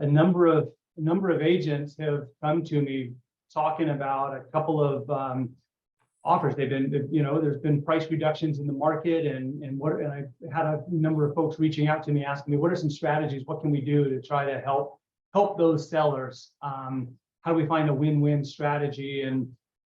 a number of agents have come to me talking about a couple of offers. They've been, you know, there's been price reductions in the market, and I had a number of folks reaching out to me asking me, what are some strategies? What can we do to try to help those sellers? How do we find a win-win strategy, and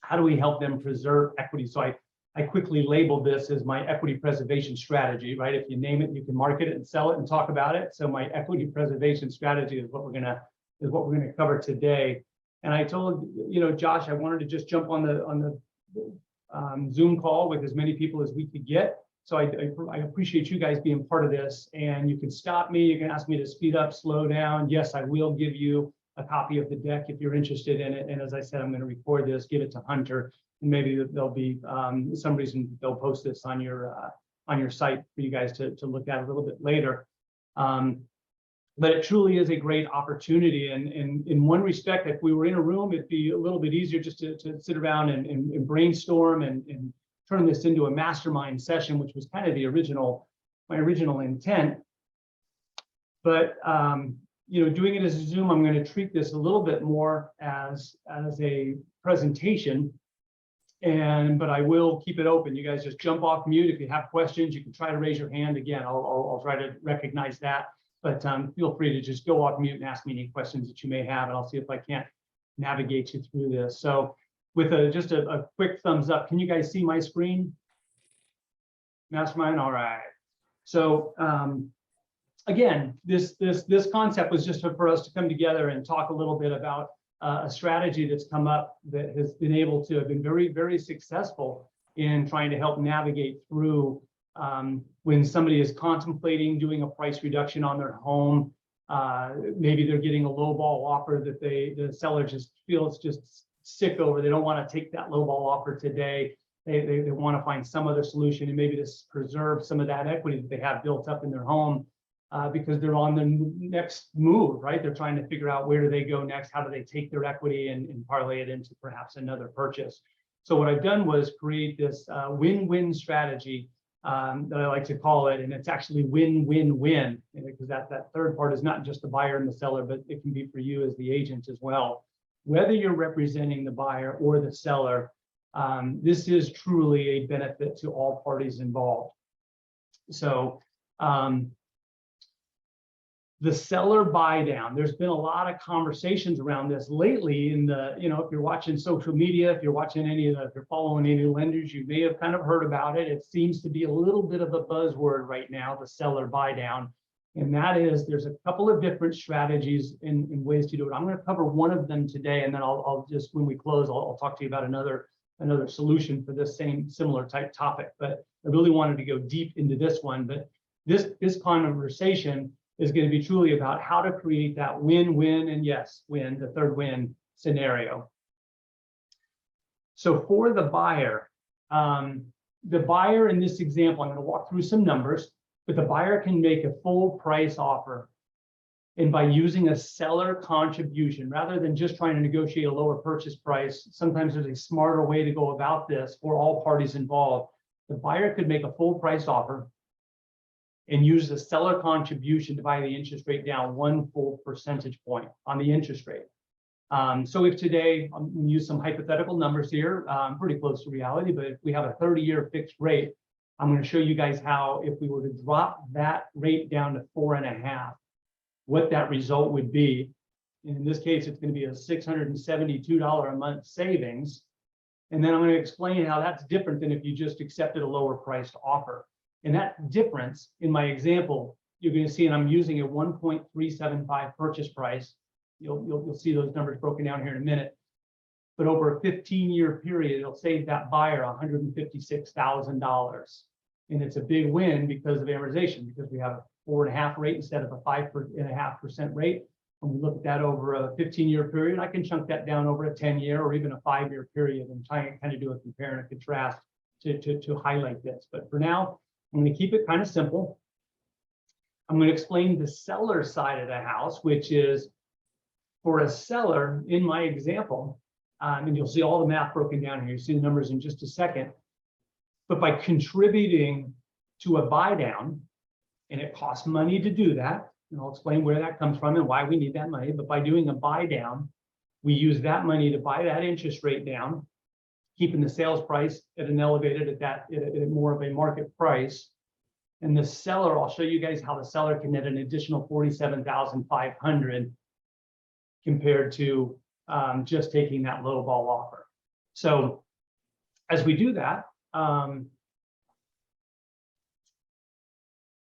how do we help them preserve equity? So I quickly labeled this as my equity preservation strategy, right? If you name it, you can market it and sell it and talk about it. So my equity preservation strategy is what we're gonna cover today. And I told, you know, Josh, I wanted to just jump on the Zoom call with as many people as we could get. So I appreciate you guys being part of this. And you can stop me, you can ask me to speed up, slow down. Yes, I will give you a copy of the deck if you're interested in it. And as I said, I'm going to record this, give it to Hunter, and maybe there'll be some reason they'll post this on your site for you guys to look at a little bit later. But it truly is a great opportunity. And in one respect, if we were in a room, it'd be a little bit easier just to sit around and brainstorm and turn this into a mastermind session, which was kind of my original intent. But you know, doing it as a Zoom, I'm going to treat this a little bit more as a presentation. But I will keep it open. You guys just jump off mute. If you have questions, you can try to raise your hand. Again, I'll try to recognize that. But feel free to just go off mute and ask me any questions that you may have, and I'll see if I can't navigate you through this. So with just a quick thumbs up, can you guys see my screen? Mastermind, all right. So again, this concept was just for us to come together and talk a little bit about a strategy that's come up that has been able to have been very, very successful in trying to help navigate through when somebody is contemplating doing a price reduction on their home. Maybe they're getting a lowball offer that the seller just feels just sick over. They don't want to take that lowball offer today. They want to find some other solution, and maybe to preserve some of that equity that they have built up in their home because they're on the next move, right? They're trying to figure out where do they go next, how do they take their equity and parlay it into perhaps another purchase. So what I've done was create this win-win strategy that I like to call it, and it's actually win-win-win, because that third part is not just the buyer and the seller, but it can be for you as the agent as well. Whether you're representing the buyer or the seller, this is truly a benefit to all parties involved. So the seller buy down, there's been a lot of conversations around this lately in the, you know, if you're watching social media, if you're watching if you're following any lenders, you may have kind of heard about it. It seems to be a little bit of a buzzword right now, the seller buy down. And that is, there's a couple of different strategies and ways to do it. I'm going to cover one of them today, and then I'll just, when we close, I'll talk to you about another solution for this similar type topic. But I really wanted to go deep into this one. But this conversation is going to be truly about how to create that win-win, and yes, win, the third win scenario. So for the buyer in this example, I'm going to walk through some numbers, but the buyer can make a full price offer. And by using a seller contribution, rather than just trying to negotiate a lower purchase price, sometimes there's a smarter way to go about this for all parties involved. The buyer could make a full price offer and use the seller contribution to buy the interest rate down 1 full percentage point on the interest rate. So if today, I'm going to use some hypothetical numbers here, pretty close to reality, but if we have a 30-year fixed rate, I'm going to show you guys how, if we were to drop that rate down to 4.5, what that result would be. And in this case, it's going to be a $672 a month savings. And then I'm going to explain how that's different than if you just accepted a lower priced offer. And that difference in my example, you're going to see, and I'm using a 1.375 purchase price. You'll see those numbers broken down here in a minute. But over a 15-year period, it'll save that buyer $156,000. And it's a big win because of amortization, because we have a 4.5 rate instead of a 5.5% rate. When we look at that over a 15-year period, I can chunk that down over a 10-year or even a 5-year period and try and kind of do a compare and a contrast to highlight this. But for now, I'm going to keep it kind of simple. I'm going to explain the seller side of the house, which is for a seller in my example, and you'll see all the math broken down here. You'll see the numbers in just a second. But by contributing to a buy down, and it costs money to do that, And I'll explain where that comes from and why we need that money. But by doing a buy down, we use that money to buy that interest rate down, keeping the sales price at an elevated at more of a market price. And the seller, I'll show you guys how the seller can net an additional $47,500 compared to just taking that low ball offer. So as we do that,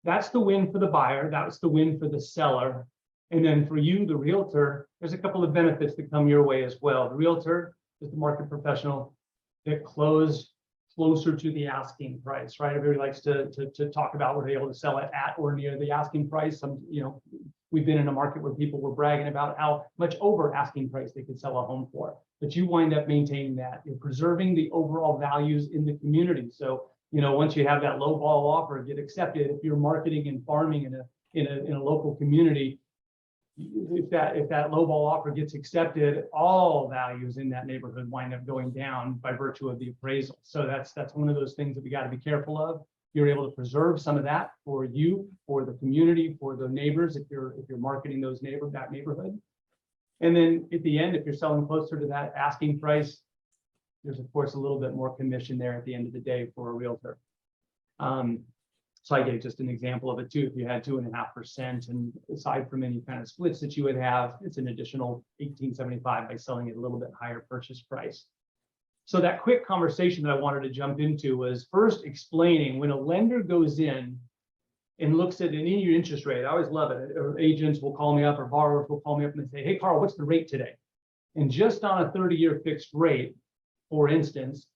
that's the win for the buyer. That's the win for the seller. And then for you, the realtor, there's a couple of benefits that come your way as well. The realtor is the market professional that closed closer to the asking price, right? Everybody likes to talk about were they able to sell it at or near the asking price. We've been in a market where people were bragging about how much over asking price they could sell a home for, but you wind up maintaining that. You're preserving the overall values in the community. So, once you have that low ball offer get accepted, if you're marketing and farming in a local community, if that low ball offer gets accepted, all values in that neighborhood wind up going down by virtue of the appraisal. So that's one of those things that we got to be careful of. You're able to preserve some of that for you, for the community, for the neighbors, if you're marketing that neighborhood. And then at the end, if you're selling closer to that asking price, there's of course a little bit more commission there at the end of the day for a realtor. So I gave just an example of it too. If you had 2.5%, and aside from any kind of splits that you would have, it's an additional $1,875 by selling at a little bit higher purchase price. So that quick conversation that I wanted to jump into was first explaining when a lender goes in and looks at any interest rate. I always love it. Or agents will call me up or borrowers will call me up and they say, hey, Carl, what's the rate today? And just on a 30-year fixed rate, for instance,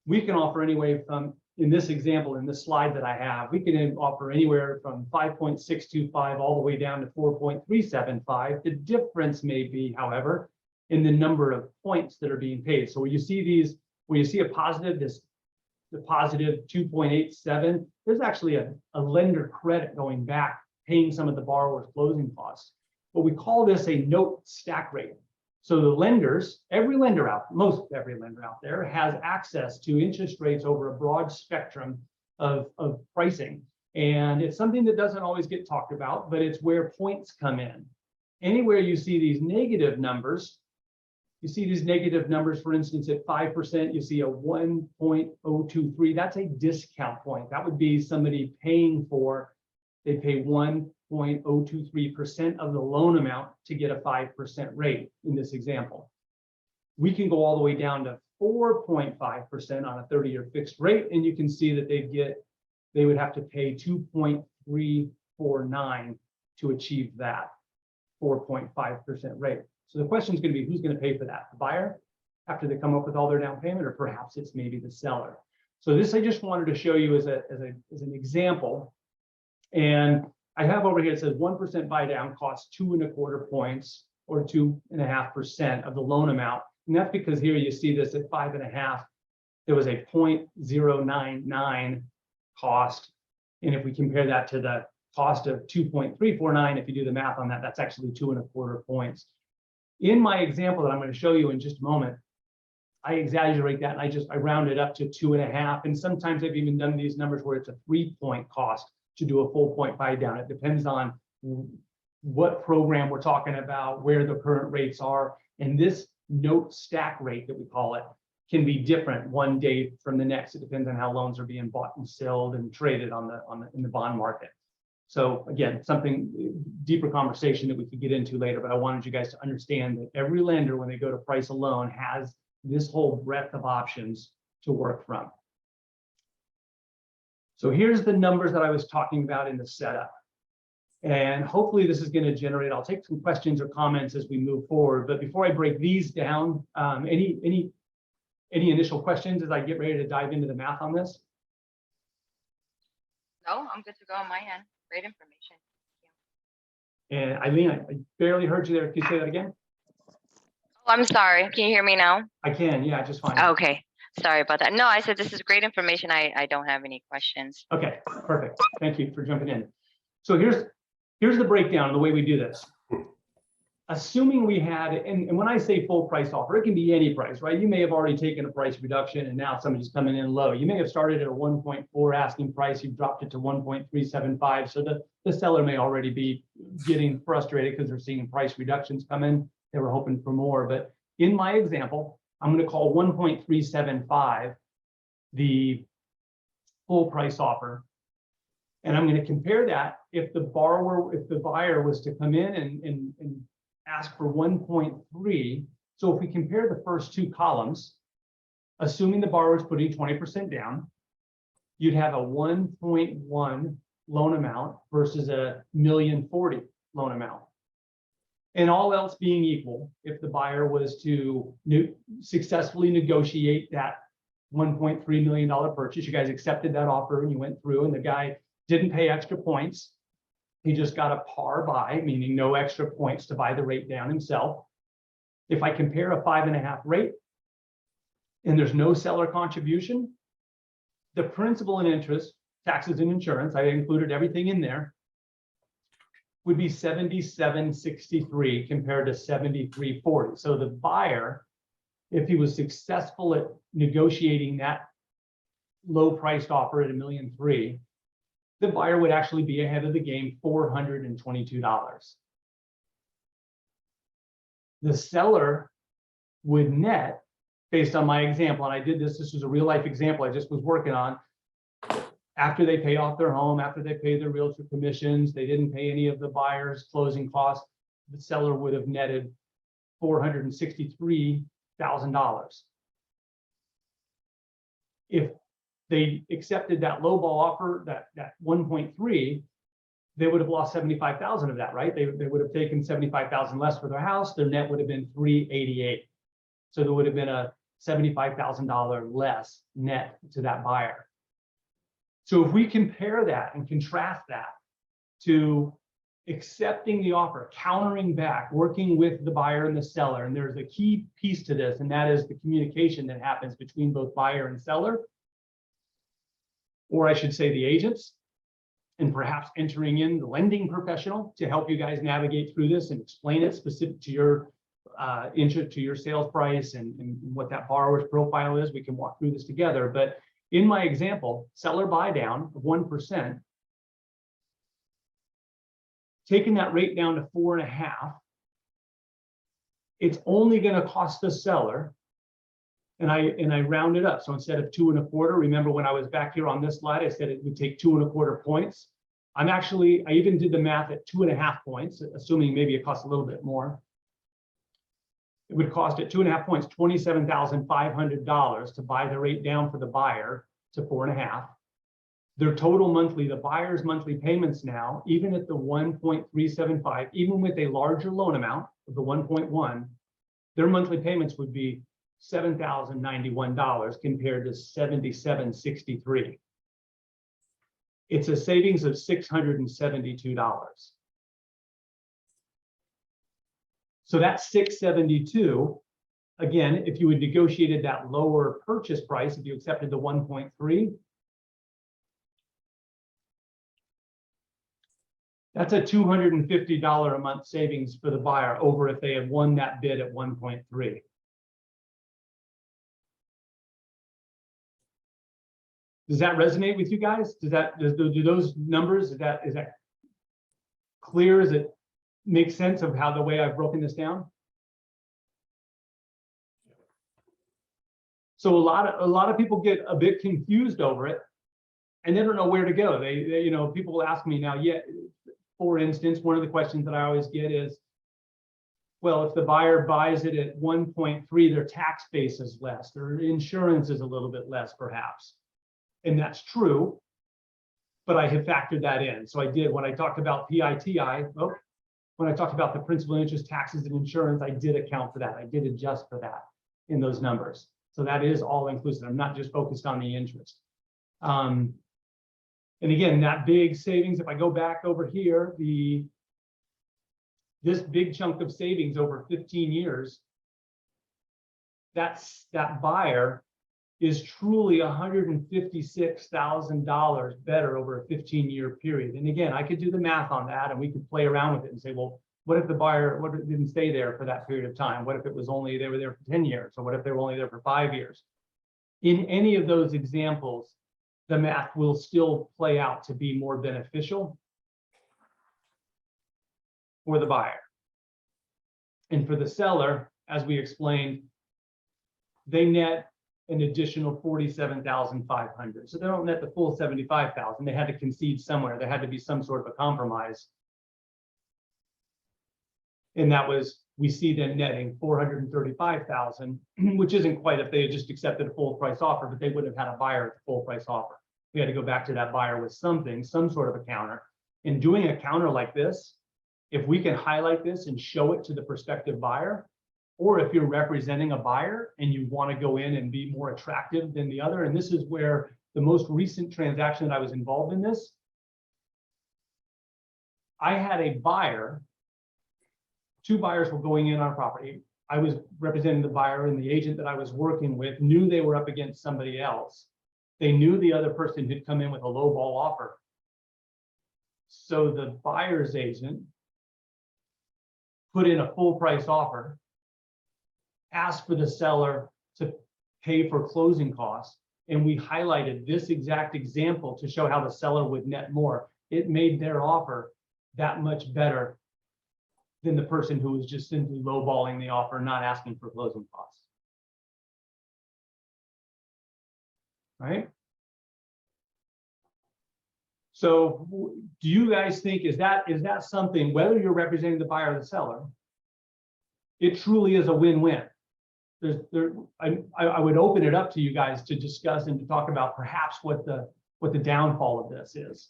we can offer anywhere from, in this example, in this slide that I have, we can offer anywhere from 5.625 all the way down to 4.375. The difference may be, however, in the number of points that are being paid. So when you see a positive, the positive 2.87, there's actually a lender credit going back, paying some of the borrower's closing costs. But we call this a note stack rate. So the lenders, most every lender out there has access to interest rates over a broad spectrum of pricing. And it's something that doesn't always get talked about, but it's where points come in. Anywhere you see these negative numbers, for instance, at 5%, you see a 1.023. That's a discount point. That would be somebody paying they pay 1.023% of the loan amount to get a 5% rate in this example. We can go all the way down to 4.5% on a 30-year fixed rate, and you can see that they would have to pay 2.349 to achieve that 4.5% rate. So the question is going to be, who's going to pay for that? The buyer after they come up with all their down payment, or perhaps it's maybe the seller. So this I just wanted to show you as an example. And I have over here, it says 1% buy down costs 2.25 points or 2.5% of the loan amount. And that's because here you see this at 5.5, there was a 0.099 cost. And if we compare that to the cost of 2.349, if you do the math on that, that's actually 2.25 points. In my example that I'm going to show you in just a moment, I exaggerate that and I round it up to 2.5. And sometimes I've even done these numbers where it's a 3-point cost to do a full point buy down. It depends on what program we're talking about, where the current rates are. And this note stack rate that we call it can be different one day from the next. It depends on how loans are being bought and sold and traded in the bond market. So again, something deeper conversation that we could get into later, but I wanted you guys to understand that every lender, when they go to price a loan, has this whole breadth of options to work from. So here's the numbers that I was talking about in the setup. And hopefully this is going to generate, I'll take some questions or comments as we move forward. But before I break these down, any initial questions as I get ready to dive into the math on this? No, I'm good to go on my end. Great information. And Eileen, I barely heard you there. Can you say that again? Oh, I'm sorry. Can you hear me now? I can, yeah, just fine. Okay. Sorry about that. No, I said this is great information. I don't have any questions. Okay, perfect. Thank you for jumping in. So here's the breakdown of the way we do this. assuming we had, and when I say full price offer, it can be any price, right? You may have already taken a price reduction and now somebody's coming in low. You may have started at a 1.4 asking price, you've dropped it to 1.375. So the seller may already be getting frustrated because they're seeing price reductions come in. They were hoping for more. But in my example, I'm going to call 1.375 the full price offer. And I'm going to compare that if the buyer was to come in and ask for 1.3. So if we compare the first two columns, assuming the borrower is putting 20% down, you'd have a 1.1 loan amount versus a $1,040,000 loan amount. And all else being equal, if the buyer was to successfully negotiate that $1.3 million purchase, you guys accepted that offer and you went through, and the guy didn't pay extra points. He just got a par buy, meaning no extra points to buy the rate down himself. If I compare a 5.5 rate and there's no seller contribution, the principal and interest, taxes and insurance, I included everything in there, would be $77.63 compared to $73.40. So the buyer, if he was successful at negotiating that low priced offer at $1.3 million, the buyer would actually be ahead of the game $422. The seller would net, based on my example, and I did this was a real life example I just was working on, after they pay off their home, after they pay their realtor commissions, they didn't pay any of the buyer's closing costs, the seller would have netted $463,000. If they accepted that lowball offer, that 1.3, they would have lost 75,000 of that, right? They would have taken 75,000 less for their house. Their net would have been 388. So there would have been a $75,000 less net to that buyer. So if we compare that and contrast that to accepting the offer, countering back, working with the buyer and the seller, and there's a key piece to this, and that is the communication that happens between both buyer and seller, or I should say the agents, and perhaps entering in the lending professional to help you guys navigate through this and explain it specific to your interest, to your sales price, and what that borrower's profile is. We can walk through this together. But in my example, seller buy down of 1%, taking that rate down to 4.5, it's only going to cost the seller, and I round it up. So instead of 2.25, remember when I was back here on this slide, I said it would take 2.25 points. I even did the math at 2.5 points, assuming maybe it costs a little bit more. It would cost at 2.5 points, $27,500 to buy the rate down for the buyer to 4.5. Their total monthly, the buyer's monthly payments now, even at the 1.375, even with a larger loan amount of the 1.1, their monthly payments would be $7,091 compared to $77.63. It's a savings of $672. So that's $672. Again, if you had negotiated that lower purchase price, if you accepted the 1.3, that's a $250 a month savings for the buyer over if they had won that bid at 1.3. Does that resonate with you guys? Do those numbers, is that clear? Does it make sense of how the way I've broken this down? So a lot of people get a bit confused over it, and they don't know where to go. They people will ask me now, for instance, one of the questions that I always get is, well, if the buyer buys it at 1.3, their tax base is less, their insurance is a little bit less perhaps. And that's true, but I have factored that in. So I did, when I talked about PITI, when I talked about the principal, interest, taxes, and insurance, I did account for that. I did adjust for that in those numbers. So that is all inclusive. I'm not just focused on the interest. And again, that big savings, if I go back over here, this big chunk of savings over 15 years, that buyer is truly $156,000 better over a 15-year period. And again, I could do the math on that and we could play around with it and say, well, What if the buyer didn't stay there for that period of time? What if it was only they were there for 10 years? Or what if they were only there for 5 years? In any of those examples, the math will still play out to be more beneficial for the buyer. And for the seller, as we explained, they net an additional 47,500. So they don't net the full 75,000. They had to concede somewhere. There had to be some sort of a compromise. And that was, we see them netting 435,000, which isn't quite if they had just accepted a full price offer, but they wouldn't have had a buyer at the full price offer. We had to go back to that buyer with something, some sort of a counter. In doing a counter like this, if we can highlight this and show it to the prospective buyer, or if you're representing a buyer and you want to go in and be more attractive than the other, and this is where the most recent transaction that I was involved in this, I had a buyer, 2 buyers were going in on property. I was representing the buyer, and the agent that I was working with knew they were up against somebody else. They knew the other person had come in with a low ball offer. So the buyer's agent put in a full price offer, asked for the seller to pay for closing costs, and we highlighted this exact example to show how the seller would net more. It made their offer that much better than the person who was just simply lowballing the offer, not asking for closing costs. Right? So do you guys think, is that something, whether you're representing the buyer or the seller, it truly is a win-win? I would open it up to you guys to discuss and to talk about perhaps what the downfall of this is.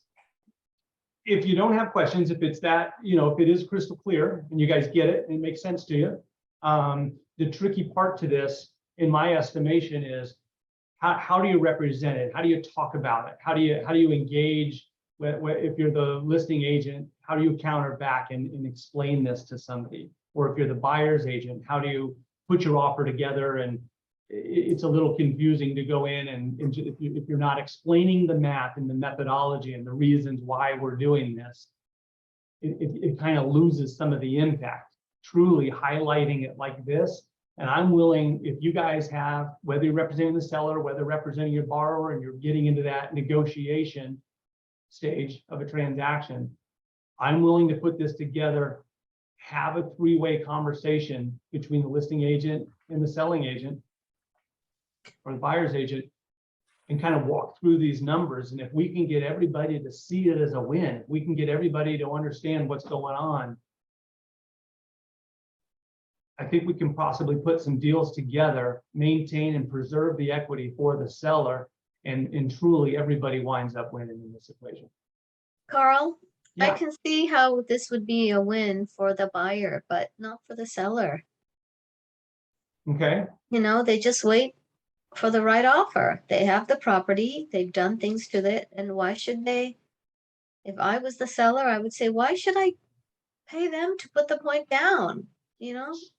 If you don't have questions, if it's that, if it is crystal clear and you guys get it and it makes sense to you, the tricky part to this, in my estimation, is how do you represent it? How do you talk about it? How do you engage? If you're the listing agent, how do you counter back and explain this to somebody? Or if you're the buyer's agent, how do you put your offer together? And it's a little confusing to go in and if you're not explaining the math and the methodology and the reasons why we're doing this, it kind of loses some of the impact. Truly highlighting it like this, and I'm willing, if you guys have, whether you're representing the seller, whether representing your borrower, and you're getting into that negotiation stage of a transaction, I'm willing to put this together, have a 3-way conversation between the listing agent and the selling agent or the buyer's agent, and kind of walk through these numbers. And if we can get everybody to see it as a win, if we can get everybody to understand what's going on, I think we can possibly put some deals together, maintain and preserve the equity for the seller, and truly everybody winds up winning in this equation. Carl, Yeah. I can see how this would be a win for the buyer, but not for the seller. Okay. They just wait for the right offer. They have the property, they've done things to it, and why should they? If I was the seller, I would say, why should I pay them to put the point down?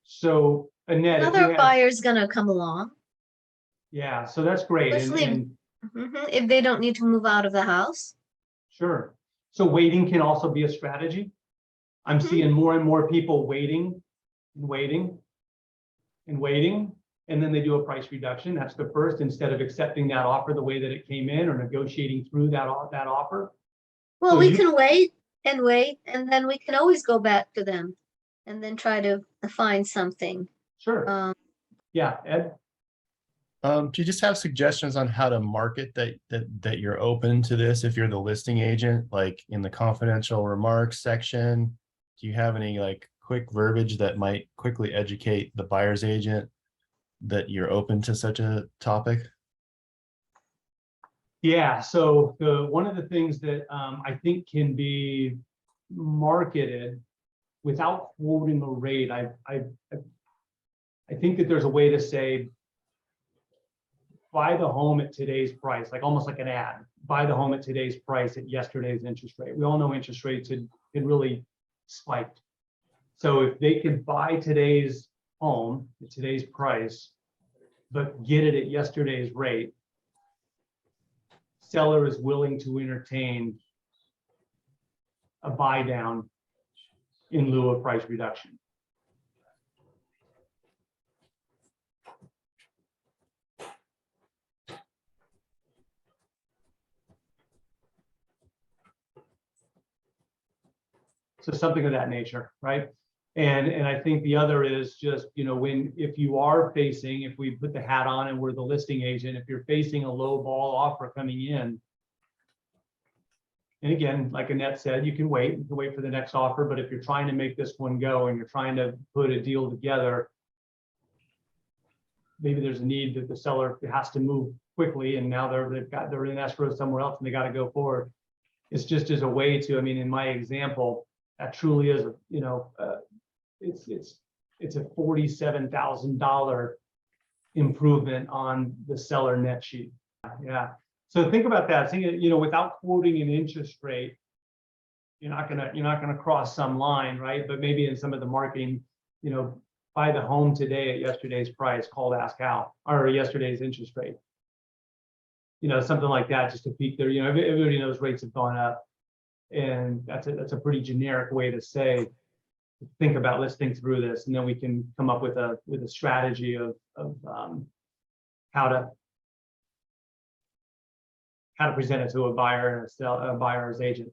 So Annette, if you Another have, buyer's gonna come along, yeah, so that's great. especially if they don't need to move out of the house. Sure. So waiting can also be a strategy. I'm seeing more and more people waiting and waiting and waiting, and then they do a price reduction. That's the first, instead of accepting that offer the way that it came in or negotiating through that offer. Well, So we you- can wait, and then we can always go back to them and then try to find something. Sure. Yeah, Ed? Do you just have suggestions on how to market that you're open to this if you're the listing agent, like in the confidential remarks section? Do you have any quick verbiage that might quickly educate the buyer's agent that you're open to such a topic? Yeah, so one of the things that I think can be marketed without quoting a rate, I think that there's a way to say, buy the home at today's price, almost like an ad. Buy the home at today's price at yesterday's interest rate. We all know interest rates had really spiked. So if they could buy today's home at today's price, but get it at yesterday's rate, seller is willing to entertain a buy down in lieu of price reduction. So something of that nature, right? And I think the other is just, you know, if you are facing, if we put the hat on and we're the listing agent, if you're facing a low ball offer coming in, and again, like Annette said, you can wait for the next offer, but if you're trying to make this one go and you're trying to put a deal together, maybe there's a need that the seller has to move quickly, and now they're in escrow somewhere else and they got to go forward. It's just as a way to, I mean, in my example, that truly is, you know, it's a $47,000 improvement on the seller net sheet. Yeah. So think about that. Think, you know, without quoting an interest rate, you're not gonna cross some line, right? But maybe in some of the marketing, you know, buy the home today at yesterday's price, call to ask how, or yesterday's interest rate. You know, something like that, just to peak there. You know, everybody knows rates have gone up, and that's a pretty generic way to say, think about listing through this, and then we can come up with a strategy of how to present it to a buyer and a buyer's agent.